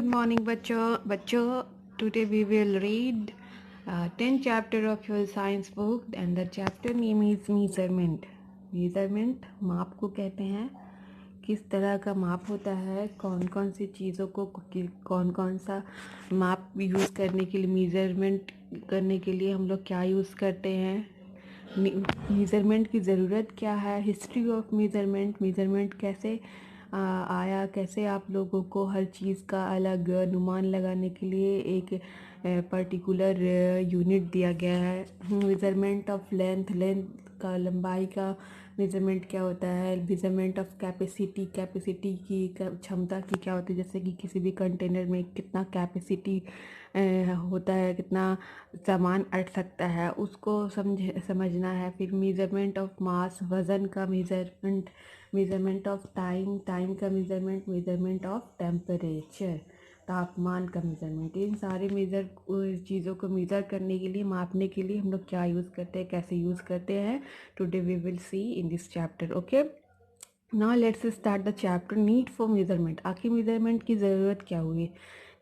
morning, bachcho. Today we will read 10th chapter of your science book and the chapter name is measurement. Measurement माप को कहते हैं. किस तरह का माप होता है, कौन कौन सी चीज़ों को कौन कौन सा माप यूज़ करने के लिए, मेज़रमेंट करने के लिए हम लोग क्या यूज़ करते हैं, मेज़रमेंट की ज़रूरत क्या है, हिस्ट्री ऑफ मेज़रमेंट, मेज़रमेंट कैसे आया, कैसे आप लोगों को हर चीज़ का अलग अनुमान लगाने के लिए एक पर्टिकुलर यूनिट दिया गया है. मेज़रमेंट ऑफ लेंथ, लेंथ का, लंबाई का मेज़रमेंट क्या होता है. मेज़रमेंट ऑफ कैपेसिटी, कैपेसिटी की क्षमता की क्या होती है, जैसे कि किसी भी कंटेनर में कितना कैपेसिटी होता है, कितना सामान अट सकता है, उसको समझना है. फिर मेज़रमेंट ऑफ मास, वज़न का measurement, measurement of time, time का मेज़रमेंट, मेज़रमेंट ऑफ टेम्परेचर, तापमान का मेज़रमेंट. इन सारे चीज़ों को मेज़र करने के लिए, मापने के लिए हम लोग क्या यूज़ करते हैं, कैसे यूज़ करते हैं, today we will see in this chapter. Okay, now let's start the chapter. Need for measurement. आखिर मेज़रमेंट की ज़रूरत क्या हुई,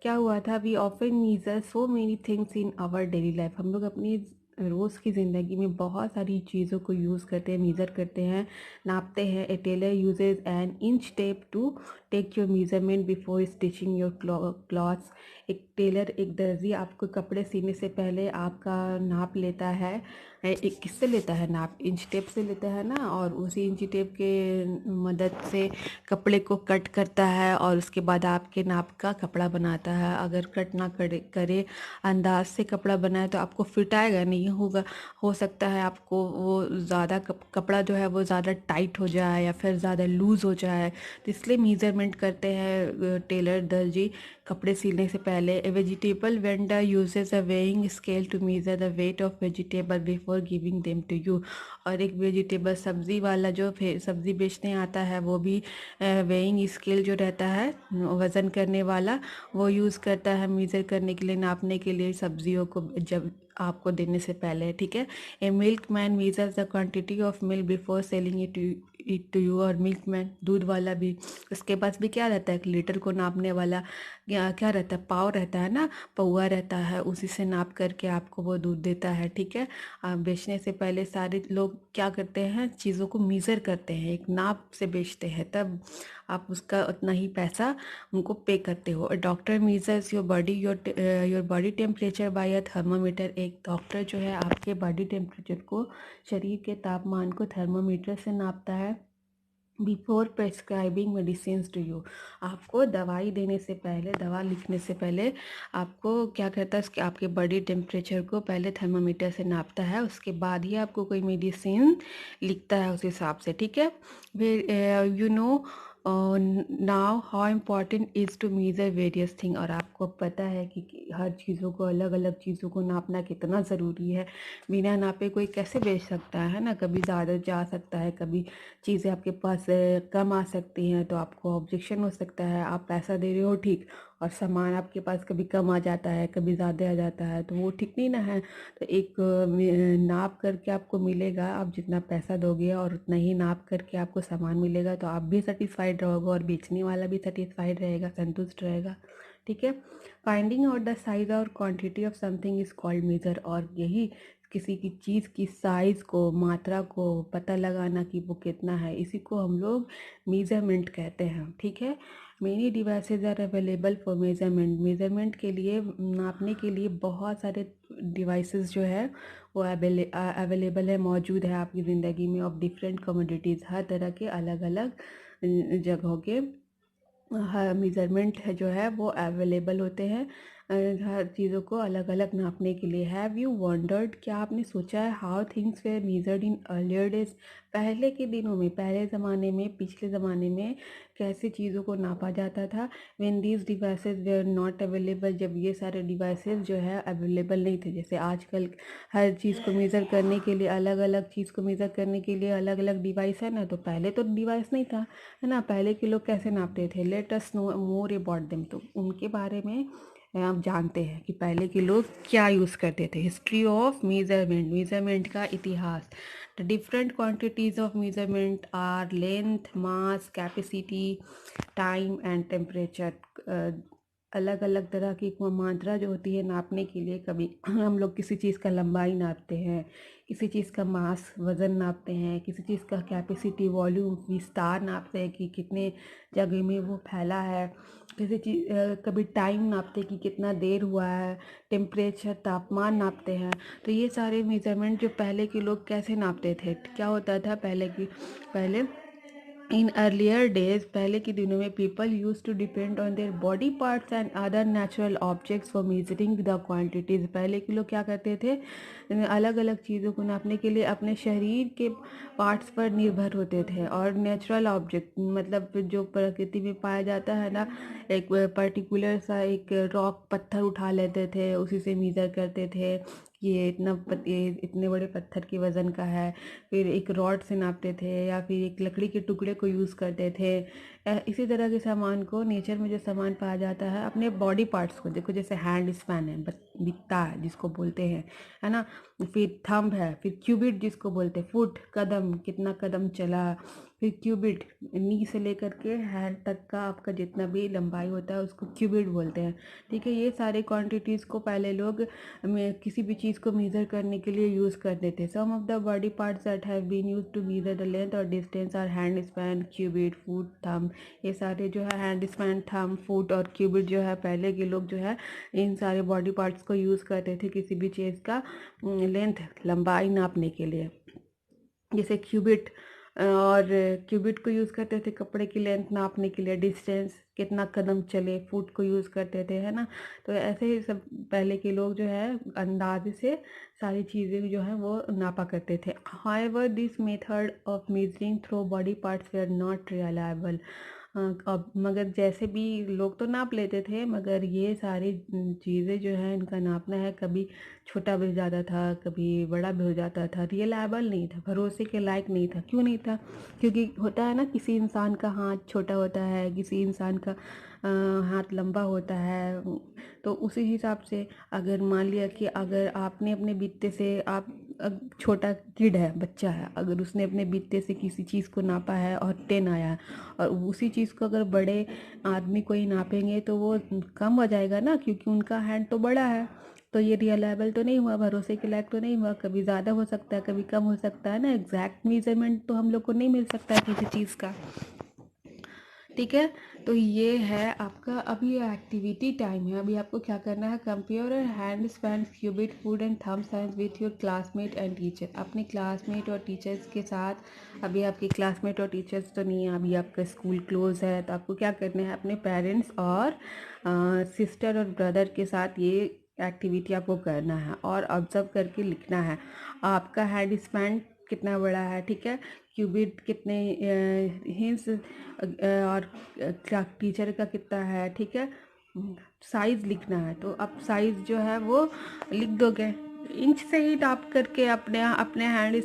क्या हुआ था. We often measure so many things in our daily life. हम लोग अपनी रोज़ की ज़िंदगी में बहुत सारी चीज़ों को यूज़ करते हैं, मेज़र करते हैं, नापते हैं. A tailor uses an inch tape to take your measurement before stitching your clothes. एक टेलर, एक दर्जी आपको कपड़े सीने से पहले आपका नाप लेता है. एक किससे लेता है नाप, इंच टेप से लेता है ना, और उसी इंच टेप के मदद से कपड़े को कट करता है और उसके बाद आपके नाप का कपड़ा बनाता है. अगर कट ना करे अंदाज से कपड़ा बनाए तो आपको फिट आएगा नहीं होगा. हो सकता है आपको वो ज़्यादा कपड़ा जो है वो ज़्यादा टाइट हो जाए या फिर ज़्यादा लूज़ हो जाए. तो इसलिए मेज़रमेंट करते हैं टेलर, दर्जी कपड़े सिलने से पहले. A vegetable vendor uses a weighing scale to measure the weight of vegetable before giving them to you. और एक वेजिटेबल, सब्ज़ी वाला जो सब्ज़ी बेचने आता है वो भी वेइंग स्केल जो रहता है, वज़न करने वाला, वो यूज़ करता है मेज़र करने के लिए, नापने के लिए सब्जियों को जब आपको देने से पहले. ठीक है. A milkman measures the quantity of milk before selling it to you. और मिल्क मैन, दूध वाला भी, उसके पास भी क्या रहता है, एक लीटर को नापने वाला क्या रहता है, पाव रहता है ना, पौआ रहता है, उसी से नाप करके आपको वो दूध देता है. ठीक है. बेचने से पहले सारे लोग क्या करते हैं, चीज़ों को मीज़र करते हैं, एक नाप से बेचते हैं, तब आप उसका उतना ही पैसा उनको पे करते हो. Doctor measures your body temperature by a thermometer. एक डॉक्टर जो है आपके बॉडी टेम्परेचर को, शरीर के तापमान को थर्मामीटर से नापता है. Before prescribing medicine to you. आपको दवाई देने से पहले, दवा लिखने से पहले आपको क्या करता है, उसके आपके बॉडी टेम्परेचर को पहले थर्मामीटर से नापता है, उसके बाद ही आपको कोई मेडिसिन लिखता है उस हिसाब से. ठीक है. फिर you know now how important is to measure various thing. और आपको पता है कि हर चीज़ों को, अलग अलग चीज़ों को नापना कितना ज़रूरी है. बिना नापे कोई कैसे बेच सकता है ना. कभी ज़्यादा जा सकता है, कभी चीज़ें आपके पास कम आ सकती हैं तो आपको ऑब्जेक्शन हो सकता है. आप पैसा दे रहे हो ठीक, और सामान आपके पास कभी कम आ जाता है, कभी ज़्यादा आ जाता है, तो वो ठीक नहीं ना है. तो एक नाप करके आपको मिलेगा, आप जितना पैसा दोगे और उतना ही नाप करके आपको सामान मिलेगा, तो आप भी सेटिस्फाइड रहोगे और बेचने वाला भी सेटिस्फाइड रहेगा, संतुष्ट रहेगा. ठीक है. फाइंडिंग आउट द साइज और quantity of something is called measure. और यही किसी की चीज़ की साइज़ को, मात्रा को पता लगाना कि वो कितना है, इसी को हम लोग मेज़रमेंट कहते हैं. ठीक है. Many devices are available for measurement. Measurement के लिए, नापने के लिए बहुत सारे डिवाइसेस जो है वो अवेलेबल है, मौजूद है आपकी ज़िंदगी में. ऑफ डिफरेंट कमोडिटीज़, हर तरह के अलग अलग जगहों के हर मेज़रमेंट है जो है वो अवेलेबल होते हैं, हर चीज़ों को अलग अलग नापने के लिए. हैव यू वंडर्ड, क्या आपने सोचा है, how things were measured in earlier days. पहले के दिनों में, पहले ज़माने में, पिछले ज़माने में कैसे चीज़ों को नापा जाता था. When these devices were not available, जब ये सारे डिवाइसेस जो है अवेलेबल नहीं थे. जैसे आजकल हर चीज़ को मेज़र करने के लिए, अलग अलग चीज़ को मेज़र करने के लिए अलग अलग डिवाइस है ना, तो पहले तो डिवाइस नहीं था, है ना. पहले के लोग कैसे नापते थे. Let us know more about them. तो उनके बारे में आप जानते हैं कि पहले के लोग क्या यूज़ करते थे. हिस्ट्री ऑफ मेज़रमेंट, मेज़रमेंट का इतिहास. The different quantities of measurement are length, mass, capacity, time and temperature. अलग अलग तरह की मात्रा जो होती है नापने के लिए, कभी हम लोग किसी चीज़ का लंबाई नापते हैं, किसी चीज़ का मास वज़न नापते हैं, किसी चीज़ का कैपेसिटी वॉल्यूम विस्तार नापते हैं कि कितने जगह में वो फैला है, किसी चीज़ कभी टाइम नापते हैं कि कितना देर हुआ है, टेम्परेचर तापमान नापते हैं। तो ये सारे मेजरमेंट जो पहले के लोग कैसे नापते थे, क्या होता था पहले इन अर्लियर डेज, पहले के दिनों में people use to depend on their body parts and other natural objects for measuring the quantities. पहले के लोग क्या करते थे, अलग अलग चीज़ों को नापने के लिए अपने शरीर के पार्ट्स पर निर्भर होते थे, और नेचुरल ऑब्जेक्ट मतलब जो प्रकृति में पाया जाता है ना, एक पर्टिकुलर सा एक रॉक पत्थर उठा लेते थे, उसी से मेज़र करते थे ये इतने बड़े पत्थर के वज़न का है, फिर एक रॉड से नापते थे या फिर एक लकड़ी के टुकड़े को यूज़ करते थे। इसी तरह के सामान को नेचर में जो सामान पाया जाता है अपने बॉडी पार्ट्स को, देखो जैसे हैंड स्पैन है, बित्ता है जिसको बोलते हैं, है ना, फिर थंब है, फिर क्यूबिट जिसको बोलते हैं, फुट कदम, कितना कदम चला, फिर क्यूबिट नी से लेकर के हैंड तक का आपका जितना भी लंबाई होता है उसको क्यूबिट बोलते हैं। ठीक है, ये सारे क्वांटिटीज़ को पहले लोग किसी भी चीज़ को मेज़र करने के लिए यूज़ करते थे। Some of the body parts that have been used to measure the length और distance are hand span, cubit, foot, thumb. ये सारे जो है हैंड स्पैन, थंब, फुट और क्यूबिट जो है पहले के लोग जो है इन सारे बॉडी पार्ट्स को यूज़ करते थे किसी भी चीज़ का लेंथ, लंबाई नापने के लिए। जैसे क्यूबिट और क्यूबिट को यूज़ करते थे कपड़े की लेंथ नापने के लिए, डिस्टेंस कितना कदम चले, फुट को यूज़ करते थे, है ना। तो ऐसे ही सब पहले के लोग जो है अंदाजे से सारी चीज़ें जो है वो नापा करते थे। However this method of measuring through body parts were not reliable. अब मगर जैसे भी लोग तो नाप लेते थे, मगर ये सारी चीज़ें जो है इनका नापना है कभी छोटा भी हो जाता था, कभी बड़ा भी हो जाता था, रिलायबल नहीं था, भरोसे के लायक नहीं था। क्यों नहीं था? क्योंकि होता है ना, किसी इंसान का हाथ छोटा होता है, किसी इंसान का हाथ लंबा होता है, तो उसी हिसाब से अगर मान लिया कि अगर आपने अपने बीते से छोटा किड है, बच्चा है, अगर उसने अपने बीते से किसी चीज़ को नापा है और 10 आया है, और उसी चीज़ को अगर बड़े आदमी को ही नापेंगे तो वो कम हो जाएगा ना, क्योंकि उनका हैंड तो बड़ा है। तो ये रिलायबल तो नहीं हुआ, भरोसे के लायक तो नहीं हुआ, कभी ज़्यादा हो सकता है, कभी कम हो सकता है ना, एग्जैक्ट मेजरमेंट तो हम लोग को नहीं मिल सकता है किसी चीज़ का। ठीक है, तो ये है आपका अभी एक्टिविटी टाइम है। अभी आपको क्या करना है, compare hand span, cubit, foot and thumb science with your classmate and teacher. अपने क्लासमेट और टीचर्स के साथ, अभी आपके क्लासमेट और टीचर्स तो नहीं है, अभी आपका स्कूल क्लोज है, तो आपको क्या करना है, अपने पेरेंट्स और सिस्टर और ब्रदर के साथ ये एक्टिविटी आपको करना है और ऑब्जर्व करके लिखना है आपका हैंड स्पैन कितना बड़ा है, ठीक है, क्यूबिट कितने हिंस और टीचर का कितना है, ठीक है, साइज़ लिखना है। तो अब साइज़ जो है वो लिख दोगे, इंच से ही नाप करके अपने अपने हैंड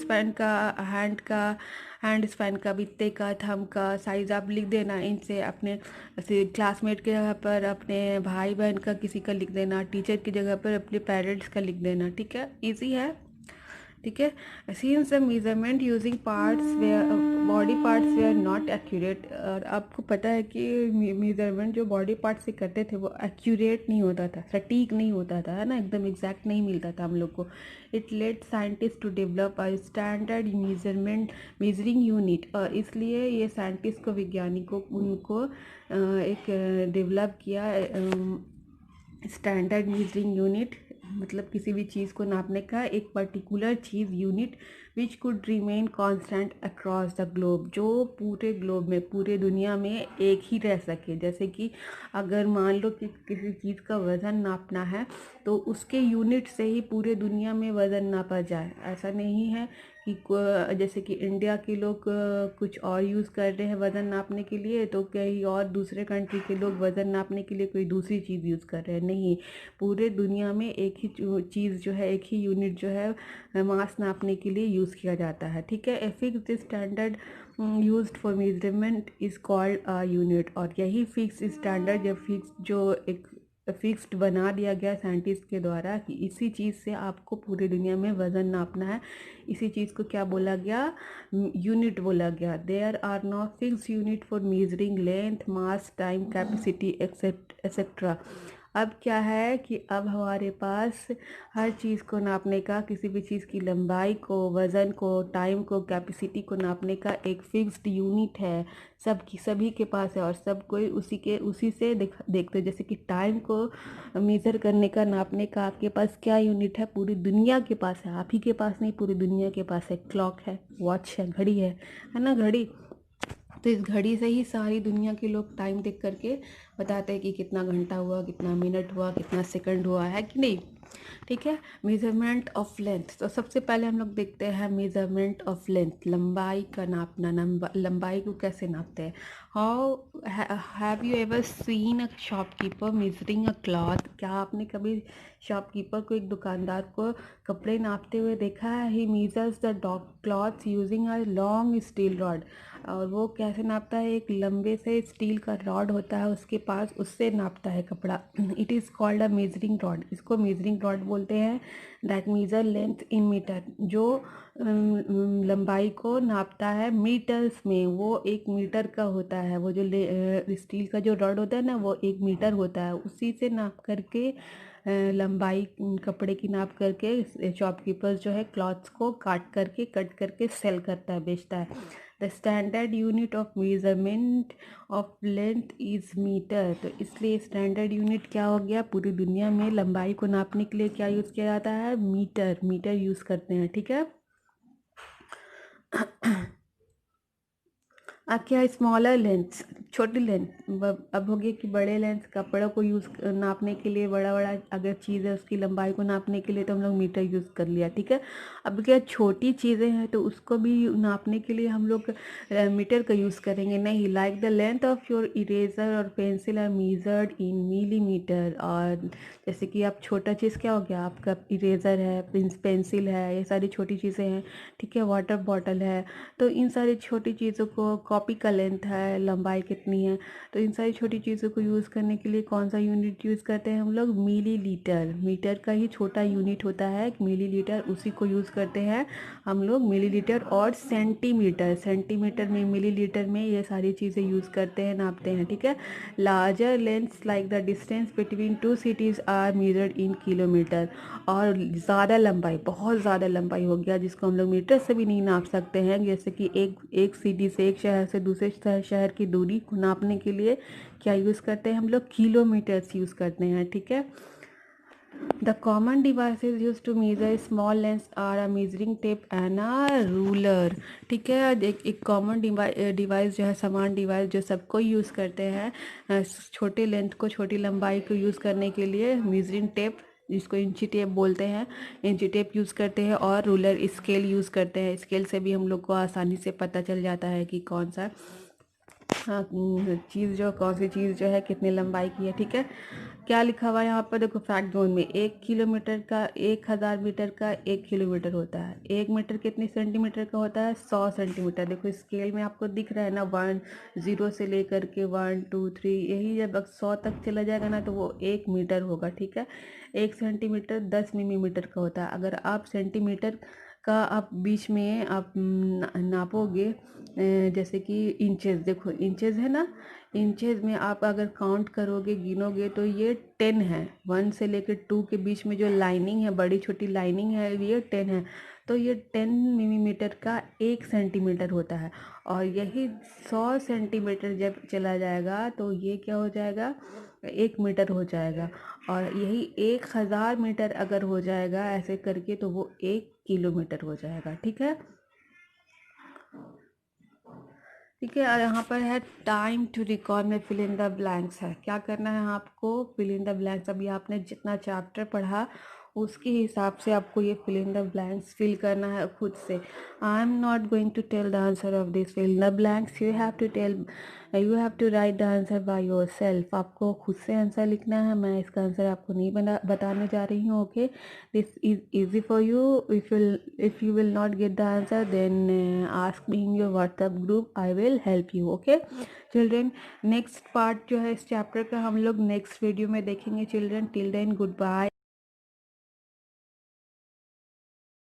स्पैन का, बित्ते का, थंब का साइज़ आप लिख देना इंच से। अपने क्लासमेट के जगह पर अपने भाई बहन का किसी का लिख देना, टीचर की जगह पर अपने पेरेंट्स का लिख देना, ठीक है, इजी है। ठीक है, since the measurement using parts where body parts were not accurate, और आपको पता है कि मेजरमेंट जो बॉडी पार्ट से करते थे वो एक्यूरेट नहीं होता था, सटीक नहीं होता था, है ना, एकदम एग्जैक्ट नहीं मिलता था हम लोग को। It led scientist to develop a standard measuring unit, और इसलिए ये साइंटिस्ट को, वैज्ञानिकों उनको एक डेवलप किया स्टैंडर्ड मेजरिंग यूनिट, मतलब किसी भी चीज़ को नापने का एक particular cheese, unit which could remain constant across the globe, जो पूरे ग्लोब में, पूरे दुनिया में एक ही रह सके। जैसे कि अगर मान लो कि किसी चीज़ का वज़न नापना है तो उसके यूनिट से ही पूरे दुनिया में वज़न नापा जाए। ऐसा नहीं है कि जैसे कि इंडिया के लोग कुछ और यूज़ कर रहे हैं वज़न नापने के लिए, तो कहीं और दूसरे कंट्री के लोग वज़न नापने के लिए कोई दूसरी चीज़ यूज़ कर रहे हैं। नहीं, पूरे दुनिया में एक ही चीज़ जो है, एक ही यूनिट जो है मास नापने के लिए यूज़ किया जाता है। ठीक है, a fixed standard used for measurement is called a unit, और यही फिक्स स्टैंडर्ड या फिक्स जो एक फिक्स्ड बना दिया गया साइंटिस्ट के द्वारा कि इसी चीज़ से आपको पूरी दुनिया में वज़न नापना है। इसी चीज़ को क्या बोला गया, यूनिट बोला गया। There are no fix unit for measuring length, mass, time, capacity etcetera. अब क्या है कि अब हमारे पास हर चीज़ को नापने का, किसी भी चीज़ की लंबाई को, वज़न को, टाइम को, कैपेसिटी को नापने का एक फिक्स्ड यूनिट है। सभी के पास है और सब कोई उसी से देखते हैं। जैसे कि टाइम को मेज़र करने का, नापने का आपके पास क्या यूनिट है, पूरी दुनिया के पास है। आप ही के पास नहीं, पूरी दुनिया के पास है। क्लॉक है, वॉच है, घड़ी है ना, घड़ी। तो इस घड़ी से ही सारी दुनिया के लोग टाइम देख करके बताते हैं कि कितना घंटा हुआ, कितना मिनट हुआ, कितना सेकंड हुआ, है कि नहीं। ठीक है। मेजरमेंट ऑफ लेंथ, तो सबसे पहले हम लोग देखते हैं मेजरमेंट ऑफ लेंथ, लंबाई का नापना। लंबाई को कैसे नापते हैं। How have you ever seen a shopkeeper measuring a cloth. क्या आपने कभी शॉपकीपर को, एक दुकानदार को कपड़े नापते हुए देखा है। He measures the clothes using a long steel rod. और वो कैसे नापता है, एक लंबे से स्टील का रॉड होता है उसके पास, उससे नापता है कपड़ा। It is called a measuring rod, इसको मेजरिंग रॉड बोलते हैं। That measure length in metre, जो लंबाई को नापता है मीटर्स में। वो 1 मीटर का होता है। वो जो स्टील का जो रॉड होता है ना, वो 1 मीटर होता है। उसी से नाप करके लंबाई कपड़े की नाप करके शॉपकीपर जो है क्लॉथ्स को कट करके सेल करता है, बेचता है। The standard unit of measurement of length is metre. तो इसलिए स्टैंडर्ड यूनिट क्या हो गया, पूरी दुनिया में लंबाई को नापने के लिए क्या यूज़ किया जाता है, मीटर। मीटर यूज़ करते हैं, ठीक है। अब क्या, स्मॉलर लेंस, छोटी लेंस। अब हो गया कि बड़े लेंस कपड़ों को यूज़ नापने के लिए, बड़ा बड़ा अगर चीज़ है उसकी लंबाई को नापने के लिए तो हम लोग मीटर यूज़ कर लिया, ठीक है। अब क्या, छोटी चीज़ें हैं तो उसको भी नापने के लिए हम लोग मीटर का यूज़ करेंगे नहीं। Like the length of your eraser और pencil are measured in millimetre. और जैसे कि आप छोटा चीज़ क्या हो गया, आपका इरेजर है, पेंसिल है, ये सारी छोटी चीज़ें हैं, ठीक है। वाटर बॉटल है। तो इन सारी छोटी चीज़ों को, कॉपी का लेंथ है, लंबाई कितनी है, तो इन सारी छोटी चीज़ों को यूज़ करने के लिए कौन सा यूनिट यूज़ करते हैं हम लोग, मिलीलीटर। मीटर का ही छोटा यूनिट होता है मिलीलीटर, उसी को यूज़ करते हैं हम लोग, मिलीलीटर। और सेंटीमीटर, सेंटीमीटर में, मिलीलीटर में ये सारी चीज़ें यूज़ करते हैं, नापते हैं, ठीक है। Larger lengths like the distance between two cities are measured in kilometre. और ज़्यादा लंबाई, बहुत ज़्यादा लंबाई हो गया जिसको हम लोग मीटर से भी नहीं नाप सकते हैं, जैसे कि एक सिटी से, एक शहर से दूसरे शहर की दूरी को नापने के लिए क्या यूज़ करते हैं हम लोग, किलोमीटर्स यूज़ करते हैं, ठीक है। The common devices use to measure small length are a measuring tape and a ruler, ठीक है। एक कॉमन डिवाइस जो है, समान डिवाइस जो सबको यूज़ करते हैं छोटे लेंथ को, छोटी लंबाई को यूज़ करने के लिए, मेजरिंग टेप जिसको इंची टेप बोलते हैं, इंची टेप यूज़ करते हैं। और रूलर, स्केल यूज़ करते हैं। स्केल से भी हम लोग को आसानी से पता चल जाता है कि कौन सा हाँ चीज़ जो, कौन सी चीज़ जो है कितनी लंबाई की है, ठीक है। क्या लिखा हुआ है यहाँ पर, देखो फैक्ट जोन में, 1 किलोमीटर का, 1000 मीटर का 1 किलोमीटर होता है। 1 मीटर कितने सेंटीमीटर का होता है, 100 सेंटीमीटर। देखो स्केल में आपको दिख रहा है ना, 10 से लेकर के 1 2 3, यही जब 100 तक चला जाएगा ना तो वो 1 मीटर होगा, ठीक है। 1 सेंटीमीटर 10 मिलीमीटर का होता है। अगर आप सेंटीमीटर का आप बीच में आप नापोगे, जैसे कि इंचेस, देखो इंचेस है ना, इंचेस में आप अगर काउंट करोगे, गिनोगे तो ये 10 है। 1 से लेकर 2 के बीच में जो लाइनिंग है, बड़ी छोटी लाइनिंग है, ये 10 है। तो ये 10 मिलीमीटर का 1 सेंटीमीटर होता है। और यही 100 सेंटीमीटर जब चला जाएगा तो ये क्या हो जाएगा, 1 मीटर हो जाएगा। और यही 1000 मीटर अगर हो जाएगा ऐसे करके तो वो 1 किलोमीटर हो जाएगा, ठीक है। ठीक है। और यहाँ पर है टाइम टू रिकॉल में फिल इन द ब्लैंक्स है। क्या करना है आपको, फिल इन द ब्लैंक्स। अभी आपने जितना चैप्टर पढ़ा उसके हिसाब से आपको ये fill in the blanks fill करना है खुद से। I am not going to tell the answer of this fill in the blanks, you have to write the answer by your self. आपको खुद से आंसर लिखना है, मैं इसका आंसर आपको नहीं बताने जा रही हूँ। Okay, this is easy for you. If you will not get the answer then ask me in your WhatsApp group, I will help you. Okay children, next part जो है इस चैप्टर का हम लोग नेक्स्ट वीडियो में देखेंगे children. Till then good bye.